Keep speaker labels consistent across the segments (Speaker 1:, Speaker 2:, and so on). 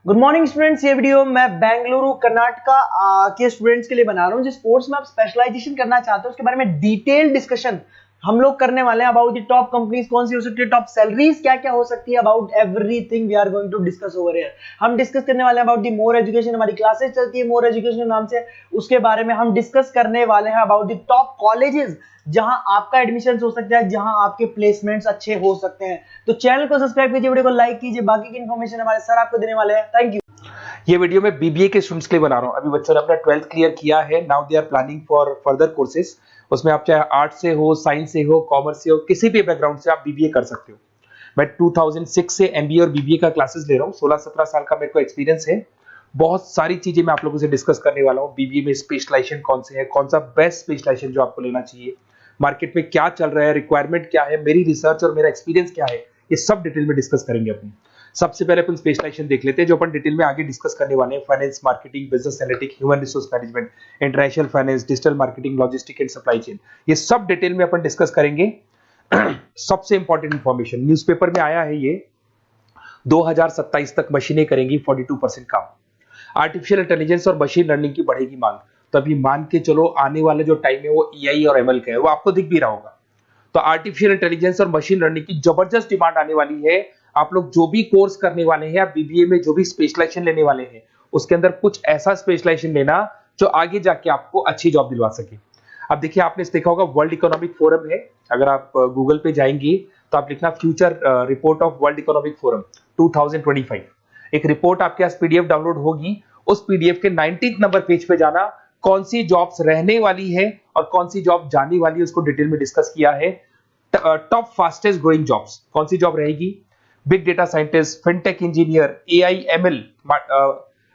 Speaker 1: Good morning students. ये video मैं बेंगलुरु कर्नाटका के स्टूडेंट्स के लिए बना रहा हूँ जिस कोर्स में आप स्पेशलाइजेशन करना चाहते हो उसके बारे में डिटेल डिस्कशन हम लोग करने वाले हैं। अबाउट द टॉप कंपनीज कौन सी हो सकती है, टॉप सैलरीज क्या क्या हो सकती है, about everything we are going to discuss over here. हम डिस्कस करने वाले हैं अबाउट द मोर एजुकेशन, हमारी क्लासेस चलती है मोर एजुकेशन नाम से, उसके बारे में हम डिस्कस करने वाले हैं। अबाउट द टॉप कॉलेजेस जहां आपका एडमिशन हो सकता है, जहां आपके प्लेसमेंट्स अच्छे हो सकते हैं। तो चैनल को सब्सक्राइब कीजिए, वीडियो को लाइक कीजिए। बाकी की इन्फॉर्मेशन हमारे सर आपको देने वाले हैं। Thank you.
Speaker 2: ये वीडियो मैं बीबीए के स्टूडेंट्स के लिए बना रहा हूँ। अभी बच्चों ने अपना 12th क्लियर किया है, now they are planning for further courses. उसमें आप चाहे आर्ट से हो, साइंस से हो, कॉमर्स से हो, किसी भी बैकग्राउंड से आप बीबीए कर सकते हो। मैं 2006 से एमबीए और बीबीए का क्लासेस ले रहा हूँ। 16-17 साल का मेरे को एक्सपीरियंस है। बहुत सारी चीजें मैं आप लोगों से डिस्कस करने वाला हूँ। बीबीए में स्पेशलाइजेशन कौन से है, कौन सा बेस्ट स्पेशलाइजेशन जो आपको लेना चाहिए, मार्केट में क्या चल रहा है, रिक्वायरमेंट क्या है, मेरी रिसर्च और मेरा एक्सपीरियंस क्या है, ये सब डिटेल में डिस्कस करेंगे अपनी। सबसे पहले अपन स्पेशलाइजेशन देख लेते हैं जो अपन डिटेल में आगे डिस्कस करने वाले हैं। Finance, marketing, business analytics, human resource management, international finance, digital marketing, logistic and supply chain, ये सब डिटेल में अपन डिस्कस करेंगे। सबसे इंपॉर्टेंट इंफॉर्मेशन न्यूज़पेपर में आया है, ये 2027 तक मशीनें करेंगी 42% काम। आर्टिफिशियल इंटेलिजेंस और मशीन लर्निंग की बढ़ेगी मांग। तो अभी मान के चलो आने वाला जो टाइम है वो एआई और एमएल का है, वो आपको दिख भी रहा होगा। तो आर्टिफिशियल इंटेलिजेंस और मशीन लर्निंग की जबरदस्त डिमांड आने वाली है। आप लोग जो भी कोर्स करने वाले हैं, आप बीबीए में जो भी स्पेशलाइजेशन लेने वाले हैं, उसके अंदर कुछ ऐसा स्पेशलाइजेशन लेना जो आगे जाके आपको अच्छी जॉब दिलवा सके। अब देखिए, आपने देखा होगा वर्ल्ड इकोनॉमिक फोरम है। अगर आप गूगल पे जाएंगे तो आप लिखना future report of world economic forum 2025। एक रिपोर्ट आपके पास पीडीएफ डाउनलोड होगी। उस पीडीएफ के 19 नंबर पेज पे जाना, कौन सी जॉब्स रहने वाली है और कौन सी जॉब जाने वाली है उसको डिटेल में डिस्कस किया है। टॉप फास्टेस्ट ग्रोइंग जॉब्स कौन सी जॉब रहेगी, big data scientist, fintech engineer, AI ML,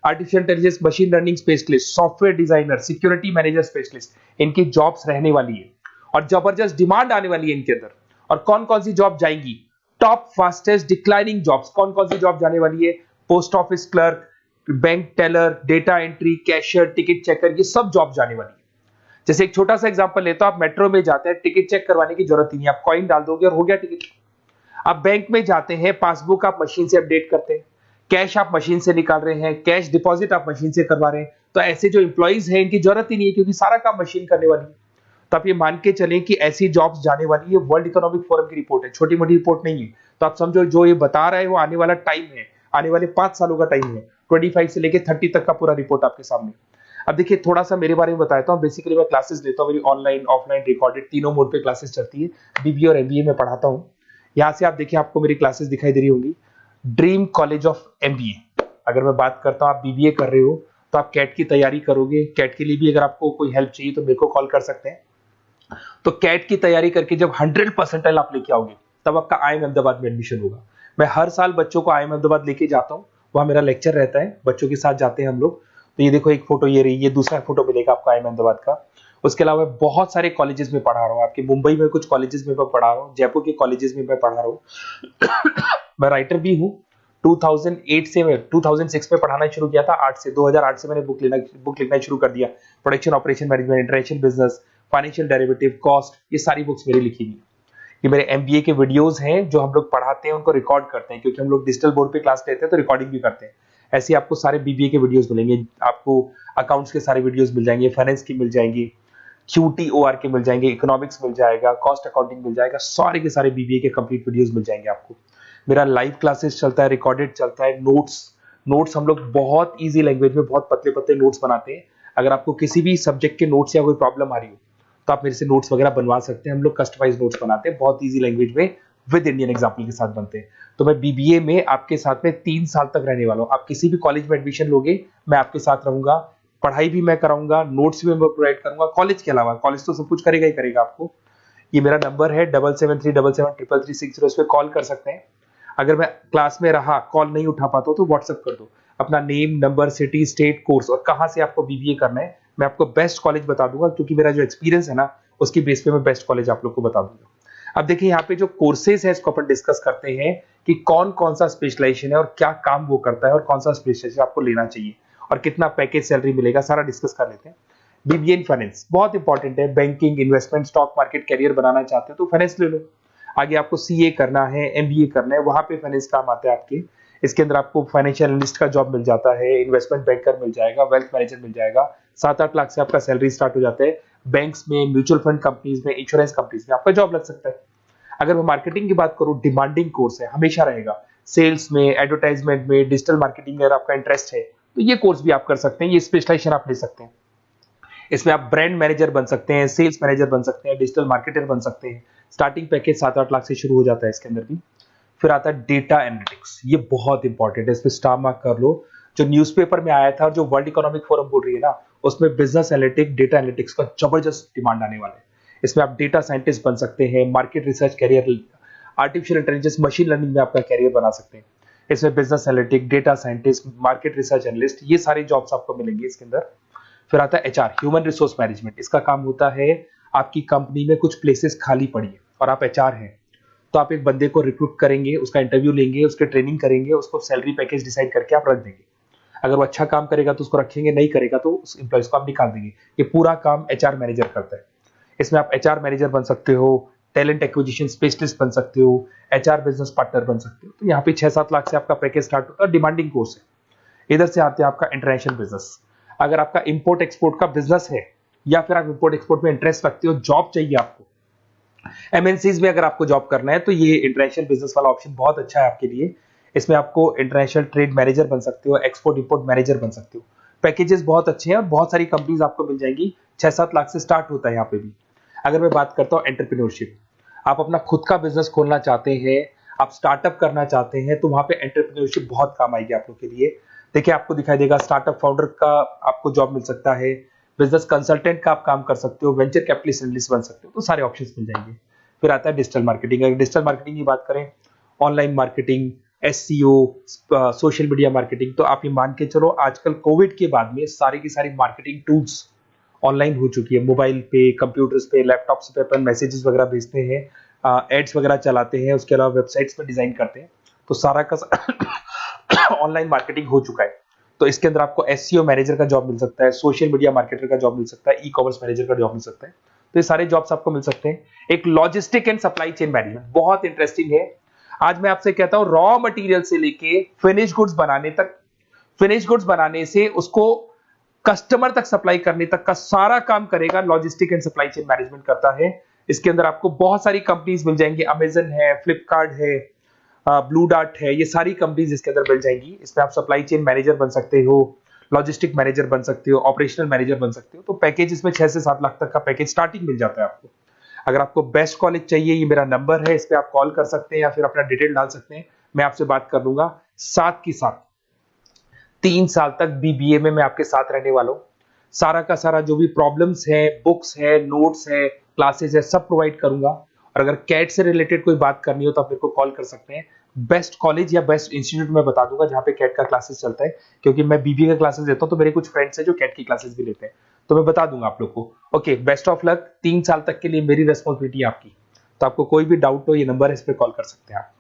Speaker 2: artificial intelligence, machine learning specialist, software designer, security manager specialist, इनकी जॉब्स रहने वाली है और जबरदस्त डिमांड आने वाली है इनके अंदर। और कौन कौन सी जॉब जाएंगी, टॉप फास्टेस्ट डिक्लाइनिंग जॉब्स कौन कौन सी जॉब जाने वाली है, post office clerk, bank teller, data entry, cashier, ticket checker, ये सब जॉब जाने वाली है। जैसे एक छोटा सा एग्जांपल लेता हूं, आप मेट्रो में जाते हैं, टिकट चेक करवाने की जरूरत ही नहीं, आप कॉइन डाल दोगे और हो गया टिकट। आप बैंक में जाते हैं, पासबुक आप मशीन से अपडेट करते हैं, कैश आप मशीन से निकाल रहे हैं, कैश डिपॉजिट आप मशीन से करवा रहे हैं। तो ऐसे जो एम्प्लॉइज हैं इनकी जरूरत ही नहीं है क्योंकि सारा काम मशीन करने वाली है। तो आप ये मान के चलें कि ऐसी जॉब्स जाने वाली है। वर्ल्ड इकोनॉमिक फोरम की रिपोर्ट है, छोटी मोटी रिपोर्ट नहीं है। तो आप समझो जो ये बता रहा है वो आने वाला टाइम है, आने वाले 5 सालों का टाइम है। 25 से लेके 30 तक का पूरा रिपोर्ट आपके सामने। अब देखिए, थोड़ा सा मेरे बारे में बताता हूँ। बेसिकली मैं क्लासेस लेता हूँ, मेरी ऑनलाइन ऑफलाइन रिकॉर्डेड तीनों मोड पे क्लासेस चलती है। बीबीए और एमबीए में पढ़ाता हूँ। यहाँ से आप देखिए, आपको मेरी क्लासेस दिखाई दे रही होंगी। Dream college of MBA. अगर मैं बात करता हूँ, आप बीबीए कर रहे हो तो आप कैट की तैयारी करोगे। कैट के लिए भी अगर आपको कोई हेल्प चाहिए तो मेरे को कॉल कर सकते हैं। तो कैट की तैयारी करके जब 100% आप लेके आओगे तब आपका आईएम अहमदाबाद में एडमिशन होगा। मैं हर साल बच्चों को आईएम अहमदाबाद लेके जाता हूँ, वहां मेरा लेक्चर रहता है, बच्चों के साथ जाते हैं हम लोग। तो ये देखो, एक फोटो ये रही, ये दूसरा फोटो मिलेगा आपको आईएम अहमदाबाद का। उसके अलावा बहुत सारे कॉलेजेस में पढ़ा रहा हूँ। आपके मुंबई में कुछ कॉलेजेस में मैं पढ़ा रहा हूँ, जयपुर के कॉलेजेस में मैं पढ़ा रहा हूँ। मैं राइटर भी हूँ। 2008 से मैं 2006 में पढ़ाना शुरू किया था। 8 से 2008 से मैंने बुक लिखना शुरू कर दिया। Production operation management, international business, financial derivative, cost, ये सारी बुक्स मेरी लिखी हुई। ये मेरे एमबीए के वीडियोस हैं जो हम लोग पढ़ाते हैं, उनको रिकॉर्ड करते हैं क्योंकि हम लोग डिजिटल बोर्ड पे क्लास लेते हैं तो रिकॉर्डिंग भी करते हैं। ऐसे आपको सारे बीबीए के वीडियोस मिलेंगे। आपको अकाउंट्स के सारे वीडियोस मिल जाएंगे, फाइनेंस की मिल जाएंगी, क्यूटीओआर के मिल जाएंगे, इकोनॉमिक्स मिल जाएगा, कॉस्ट अकाउंटिंग मिल जाएगा, सारे के सारे बीबीए के कंप्लीट वीडियोस मिल जाएंगे आपको। मेरा लाइव क्लासेस चलता है, रिकॉर्डेड चलता है, नोट्स हम लोग बहुत ईजी लैंग्वेज में बहुत पतले पतले नोट्स बनाते हैं। अगर आपको किसी भी सब्जेक्ट के नोट्स या कोई प्रॉब्लम आ रही हो तो आप मेरे से नोट्स वगैरह बनवा सकते हैं। हम लोग कस्टमाइज नोट्स बनाते हैं, बहुत ईजी लैंग्वेज में विद इंडियन एग्जाम्पल के साथ बनते हैं। तो मैं बीबीए में आपके साथ में 3 साल तक रहने वाला हूँ। आप किसी भी कॉलेज में एडमिशन लोगे, मैं आपके साथ रहूंगा, पढ़ाई भी मैं कराऊंगा, नोट्स भी मैं प्रोवाइड करूंगा। कॉलेज के अलावा, कॉलेज तो सब कुछ करेगा ही करेगा आपको। ये मेरा नंबर है 7737733360, इस पे कॉल कर सकते हैं। अगर मैं क्लास में रहा, कॉल नहीं उठा पाता तो व्हाट्सएप कर दो अपना name, number, city, state, course और कहां से आपको बीबीए करना है। मैं आपको बेस्ट कॉलेज बता दूंगा क्योंकि मेरा जो एक्सपीरियंस है ना, उसकी बेस पे मैं बेस्ट कॉलेज आप लोग को बता दूंगा। अब देखिए, यहाँ पे जो कोर्सेज है इसको अपन डिस्कस करते हैं कि कौन कौन सा स्पेशलाइजेशन है और क्या काम वो करता है और कौन सा स्पेशलाइजेशन आपको लेना चाहिए और कितना पैकेज सैलरी मिलेगा, सारा डिस्कस कर लेते हैं। बीबीए इन फाइनेंस बहुत इंपॉर्टेंट है। Banking, investment, stock market career बनाना चाहते हो तो फाइनेंस ले लो। आगे आपको सीए करना है, एमबीए करना है, वहां पे फाइनेंस काम आता है आपके। इसके अंदर आपको फाइनेंशियल एनालिस्ट का जॉब मिल जाता है, इन्वेस्टमेंट बैंकर मिल जाएगा, वेल्थ मैनेजर मिल जाएगा। 7-8 लाख से आपका सैलरी स्टार्ट हो जाता है। बैंक्स में, म्यूचुअल फंड कंपनीज में, इंश्योरेंस कंपनीज में आपका जॉब लग सकता है। अगर मैं मार्केटिंग की बात करूं, डिमांडिंग कोर्स है, हमेशा रहेगा। सेल्स में, एडवर्टाइजमेंट में, डिजिटल मार्केटिंग में अगर आपका इंटरेस्ट है तो ये कोर्स भी आप कर सकते हैं, ये स्पेशलाइजेशन आप ले सकते हैं। इसमें आप ब्रांड मैनेजर बन सकते हैं, सेल्स मैनेजर बन सकते हैं, डिजिटल मार्केटर बन सकते हैं। स्टार्टिंग पैकेज 7-8 लाख से शुरू हो जाता है इसके अंदर भी। फिर आता है डेटा एनालिटिक्स, ये बहुत इंपॉर्टेंट है, इस पे स्टार मार्क कर लो। जो न्यूज़पेपर में आया था और जो वर्ल्ड इकोनॉमिक फोरम बोल रही है ना, उसमें बिजनेस एनालिटिक्स, डेटा एनालिटिक्स का जबरदस्त डिमांड आने वाला है। इसमें आप डेटा साइंटिस्ट बन सकते हैं, market research career, artificial intelligence, machine learning में आपका कैरियर बना सकते हैं। इसमें business analytic, data scientist, market research analyst, ये सारे जॉब्स आपको मिलेंगे इसके अंदर। फिर आता है एचआर, ह्यूमन रिसोर्स मैनेजमेंट। इसका काम होता है, आपकी कंपनी में कुछ प्लेसेस खाली पड़ी है और आप एचआर हैं, तो आप एक बंदे को रिक्रूट करेंगे, उसका इंटरव्यू लेंगे, उसके ट्रेनिंग करेंगे, उसको सैलरी पैकेज डिसाइड करके आप रख देंगे। अगर वो अच्छा काम करेगा तो उसको रखेंगे, नहीं करेगा तो उस एम्प्लॉइज को आप निकाल देंगे। ये पूरा काम एचआर मैनेजर करता है। इसमें आप एचआर मैनेजर बन सकते हो, टैलेंट एक्विजिशन स्पेशलिस्ट बन सकते हो, एचआर बिजनेस पार्टनर बन सकते हो। तो यहाँ पे 6-7 लाख से आपका पैकेज स्टार्ट होता है, डिमांडिंग कोर्स है। इधर से आते हैं आपका इंटरनेशनल बिजनेस। अगर आपका इंपोर्ट एक्सपोर्ट का बिजनेस है या फिर आप इंपोर्ट एक्सपोर्ट में इंटरेस्ट रखते हो, जॉब चाहिए आपको, एमएनसीज में अगर आपको जॉब करना है, तो ये इंटरनेशनल बिजनेस वाला ऑप्शन बहुत अच्छा है आपके लिए। इसमें आपको इंटरनेशनल ट्रेड मैनेजर बन सकते हो, एक्सपोर्ट इंपोर्ट मैनेजर बन सकते हो। पैकेजेस बहुत अच्छे हैं और बहुत सारी कंपनीज आपको मिल जाएंगी। 6-7 लाख से स्टार्ट होता है यहाँ पे भी। अगर मैं बात करता हूँ एंटरप्रेन्योरशिप, आप अपना खुद का बिजनेस खोलना चाहते हैं, आप स्टार्टअप करना चाहते हैं, तो वहां पे एंटरप्रेन्योरशिप बहुत काम आएगी आप लोग के लिए। देखिए, आपको दिखाई देगा, स्टार्टअप फाउंडर का आपको जॉब मिल सकता है, बिजनेस कंसल्टेंट का आप काम कर सकते हो, वेंचर कैपिटलिस्ट एनालिस्ट बन सकते हो, तो सारे ऑप्शंस मिल जाएंगे। फिर आता है डिजिटल मार्केटिंग। अगर डिजिटल मार्केटिंग की बात करें, online marketing, SEO, social media marketing, तो आप ये मान के चलो, आजकल कोविड के बाद में सारी की सारी मार्केटिंग टूल्स ऑनलाइन हो चुकी है। मोबाइल पे, कंप्यूटर्स पे, लैपटॉप्स पे अपन मैसेजेस वगैरह भेजते हैं, एड्स वगैरह चलाते हैं, उसके अलावा वेबसाइट्स में डिजाइन करते हैं, तो सारा का ऑनलाइन मार्केटिंग हो चुका है। तो इसके अंदर आपको एसईओ मैनेजर का जॉब मिल सकता है, सोशल मीडिया मार्केटर का जॉब मिल सकता है, ई कॉमर्स मैनेजर का जॉब मिल सकता है। तो ये सारे जॉब्स आपको मिल सकते हैं। एक logistic and supply chain management बहुत इंटरेस्टिंग है। आज मैं आपसे कहता हूं, रॉ मटेरियल से लेके फिनिश गुड्स बनाने तक, फिनिश गुड्स बनाने से उसको कस्टमर तक सप्लाई करने तक का सारा काम करेगा logistic and supply chain management करता है। इसके अंदर आपको बहुत सारी कंपनीज मिल जाएंगी, अमेजन है, फ्लिपकार्ट है, ब्लू डार्ट है, ये सारी कंपनीज इसके अंदर मिल जाएंगी। इसमें आप सप्लाई चेन मैनेजर बन सकते हो, लॉजिस्टिक मैनेजर बन सकते हो, ऑपरेशनल मैनेजर बन सकते हो। तो पैकेज इसमें 6 से 7 लाख तक का पैकेज स्टार्टिंग मिल जाता है आपको। अगर आपको बेस्ट कॉलेज चाहिए, ये मेरा नंबर है, इस पे आप कॉल कर सकते हैं या फिर अपना डिटेल डाल सकते हैं, मैं आपसे बात कर लूंगा। साथ की साथ 3 साल तक बीबीए में मैं आपके साथ रहने वाला हूं। सारा का सारा जो भी प्रॉब्लम्स है, बुक्स है, नोट्स है, क्लासेस है, सब प्रोवाइड करूंगा। और अगर कैट से रिलेटेड कोई बात करनी हो तो आप मेरे को कॉल कर सकते हैं। बेस्ट कॉलेज या बेस्ट इंस्टीट्यूट मैं बता दूंगा जहां पे कैट का क्लासेस चलता है, क्योंकि मैं बीबीए का क्लासेस देता हूं, तो मेरे कुछ फ्रेंड्स हैं जो कैट की क्लासेस भी लेते हैं, तो मैं बता दूंगा आप लोग को। Okay, best of luck. 3 साल तक के लिए मेरी रेस्पॉन्सिबिलिटी है आपकी। तो आपको कोई भी डाउट हो, ये नंबर है, इस पे कॉल कर सकते हैं आप।